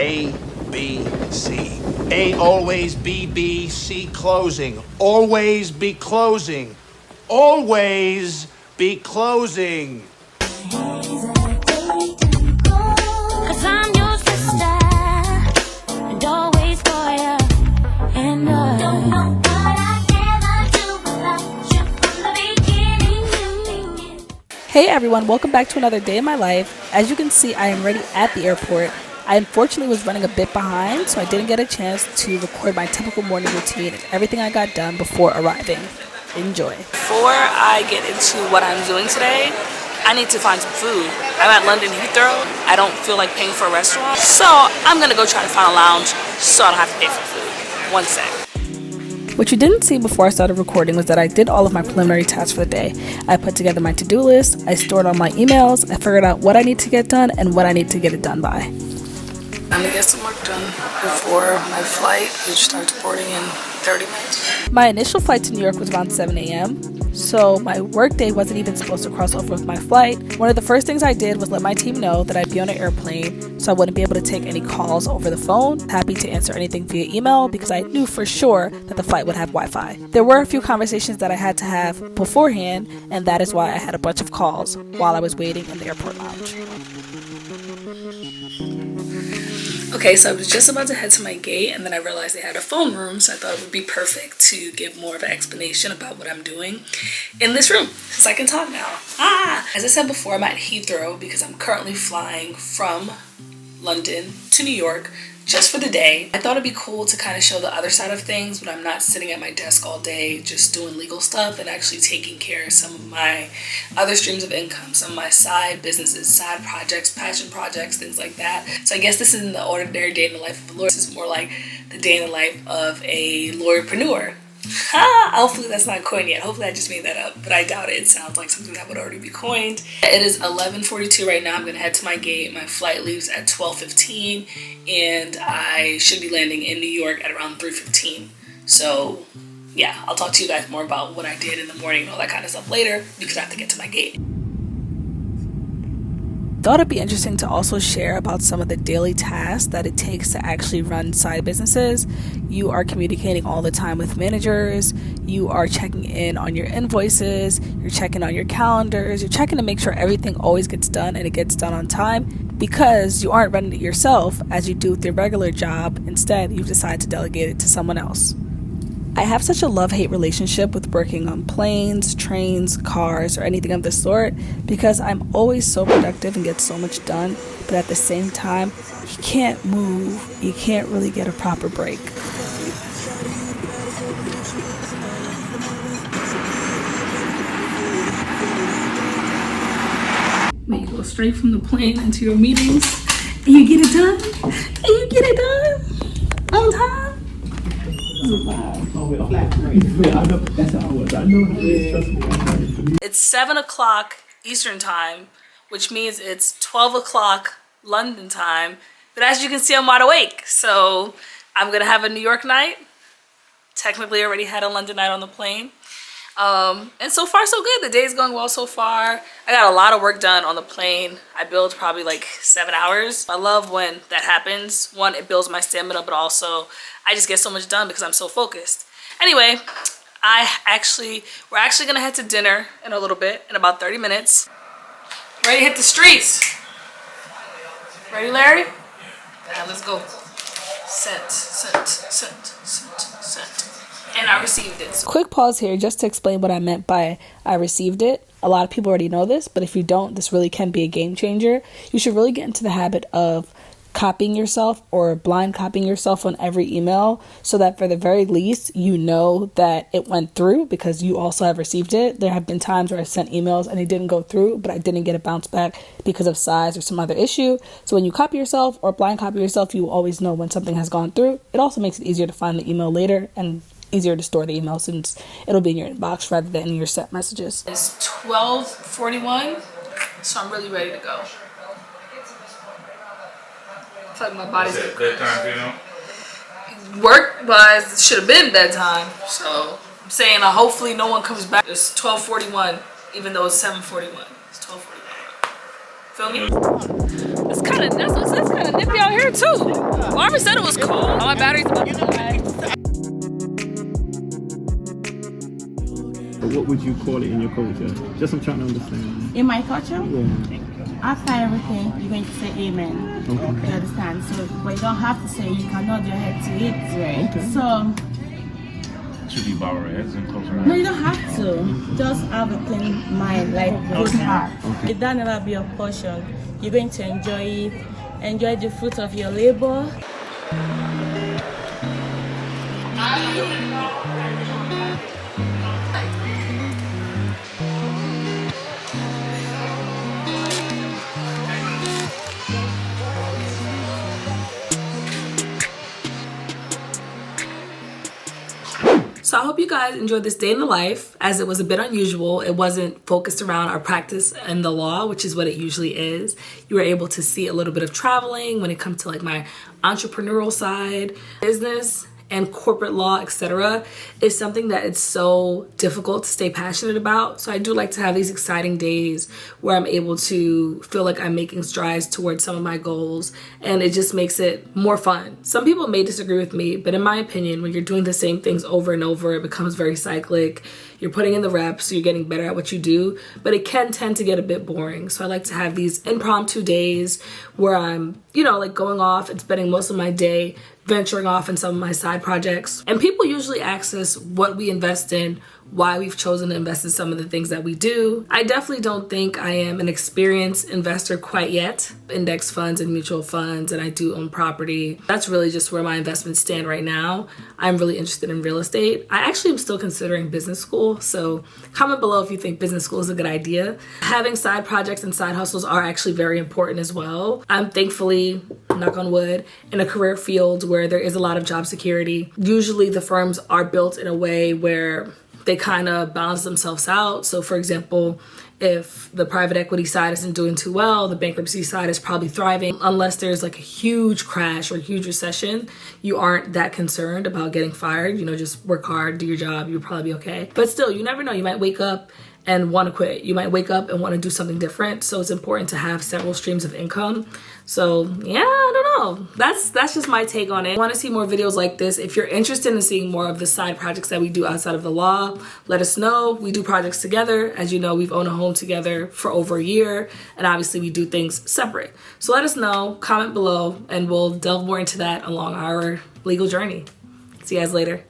A, B, C. A always B, B, C closing. Always be closing. Always be closing. Cause I'm your sister, and always for you, and don't know what I'd ever do without you from the beginning. Hey everyone, welcome back to another day in my life. As you can see, I am already at the airport. I unfortunately was running a bit behind, so I didn't get a chance to record my typical morning routine and everything I got done before arriving. Enjoy. Before I get into what I'm doing today, I need to find some food. I'm at London Heathrow. I don't feel like paying for a restaurant, so I'm gonna go try to find a lounge so I don't have to pay for food. One sec. What you didn't see before I started recording was that I did all of my preliminary tasks for the day. I put together my to-do list, I stored all my emails, I figured out what I need to get done and what I need to get it done by. I'm gonna get some work done before my flight, which starts boarding in 30 minutes. My initial flight to New York was around 7 a.m., so my work day wasn't even supposed to cross over with my flight. One of the first things I did was let my team know that I'd be on an airplane, so I wouldn't be able to take any calls over the phone. Happy to answer anything via email because I knew for sure that the flight would have Wi-Fi. There were a few conversations that I had to have beforehand, and that is why I had a bunch of calls while I was waiting in the airport lounge. Okay, so I was just about to head to my gate and then I realized they had a phone room, so I thought it would be perfect to give more of an explanation about what I'm doing in this room, since I can talk now. As I said before, I'm at Heathrow because I'm currently flying from London to New York just for the day. I thought it'd be cool to kind of show the other side of things when I'm not sitting at my desk all day just doing legal stuff and actually taking care of some of my other streams of income, some of my side businesses, side projects, passion projects, things like that. So I guess this isn't the ordinary day in the life of a lawyer. This is more like the day in the life of a lawyerpreneur. Hopefully that's not coined yet. Hopefully I just made that up, but I doubt it. It sounds like something that would already be coined. It is 11:42 right now. I'm gonna head to my gate. My flight leaves at 12:15 and I should be landing in New York at around 3:15. So yeah, I'll talk to you guys more about what I did in the morning and all that kind of stuff later because I have to get to my gate. Thought it'd be interesting to also share about some of the daily tasks that it takes to actually run side businesses. You are communicating all the time with managers, you are checking in on your invoices, you're checking on your calendars, you're checking to make sure everything always gets done and it gets done on time because you aren't running it yourself as you do with your regular job. Instead, you've decided to delegate it to someone else. I have such a love-hate relationship with working on planes, trains, cars, or anything of the sort because I'm always so productive and get so much done, but at the same time, you can't move, you can't really get a proper break. When you go straight from the plane into your meetings, and you get it done, on time. It's 7 o'clock Eastern time, which means it's 12 o'clock London time. But as you can see, I'm wide awake. So I'm gonna have a New York night. Technically already had a London night on the plane. And so far so good. The day's going well so far. I got a lot of work done on the plane. I built probably like 7 hours. I love when that happens. One, it builds my stamina, but also I just get so much done because I'm so focused. Anyway, we're actually gonna head to dinner in a little bit, in about 30 minutes. Ready to hit the streets. Ready, Larry? Yeah, let's go. Sent. And I received it. Quick pause here just to explain what I meant by I received it. A lot of people already know this, but if you don't, this really can be a game changer. You should really get into the habit of copying yourself or blind copying yourself on every email so that for the very least you know that it went through because you also have received it. There have been times where I sent emails and it didn't go through, but I didn't get a bounce back because of size or some other issue. So when you copy yourself or blind copy yourself, you will always know when something has gone through. It also makes it easier to find the email later and easier to store the email since it'll be in your inbox rather than in your sent messages. It's 12:41, so I'm really ready to go. I feel like my body's bedtime, you know? Work-wise, it should have been bedtime. So I'm saying hopefully no one comes back. It's 12:41, even though it's 7:41. It's 12:41. Feel me? It's kind of nippy out here here too. Barbara said it was cold. Oh, my battery's about to die. But what would you call it in your culture? Just I'm trying to understand. In my culture, Yeah. after everything, you're going to say amen. Okay. You understand? So, but you don't have to say, you can nod your head to it, right? Okay. So, Should we bow our heads and close our eyes? no, you don't have to. Just have a clean mind, like good heart. If that never be your portion, you're going to enjoy it, enjoy the fruit of your labor. So I hope you guys enjoyed this day in the life, as it was a bit unusual. It wasn't focused around our practice and the law, which is what it usually is. You were able to see a little bit of traveling when it comes to like my entrepreneurial side, business and corporate law, etc. is something that it's so difficult to stay passionate about. So I do like to have these exciting days where I'm able to feel like I'm making strides towards some of my goals, and it just makes it more fun. Some people may disagree with me, but in my opinion, when you're doing the same things over and over, it becomes very cyclic. You're putting in the reps, so you're getting better at what you do, but it can tend to get a bit boring. So I like to have these impromptu days where I'm, like going off and spending most of my day venturing off in some of my side projects. And people usually ask us what we invest in, why we've chosen to invest in some of the things that we do. I definitely don't think I am an experienced investor quite yet. Index funds and mutual funds, and I do own property. That's really just where my investments stand right now. I'm really interested in real estate. I actually am still considering business school, so comment below if you think business school is a good idea. Having side projects and side hustles are actually very important as well. I'm thankfully, knock on wood, in a career field where there is a lot of job security. Usually the firms are built in a way where they kind of balance themselves out. So for example, if the private equity side isn't doing too well, the bankruptcy side is probably thriving. Unless there's like a huge crash or a huge recession, you aren't that concerned about getting fired. Just work hard, do your job, you'll probably be okay. But still, you never know. You might wake up and want to quit. You might wake up and want to do something different. So it's important to have several streams of income. So yeah, I don't know. That's just my take on it. I want to see more videos like this. If you're interested in seeing more of the side projects that we do outside of the law, let us know. We do projects together. As you know, we've owned a home together for over a year, and obviously we do things separate. So let us know, comment below, and we'll delve more into that along our legal journey. See you guys later.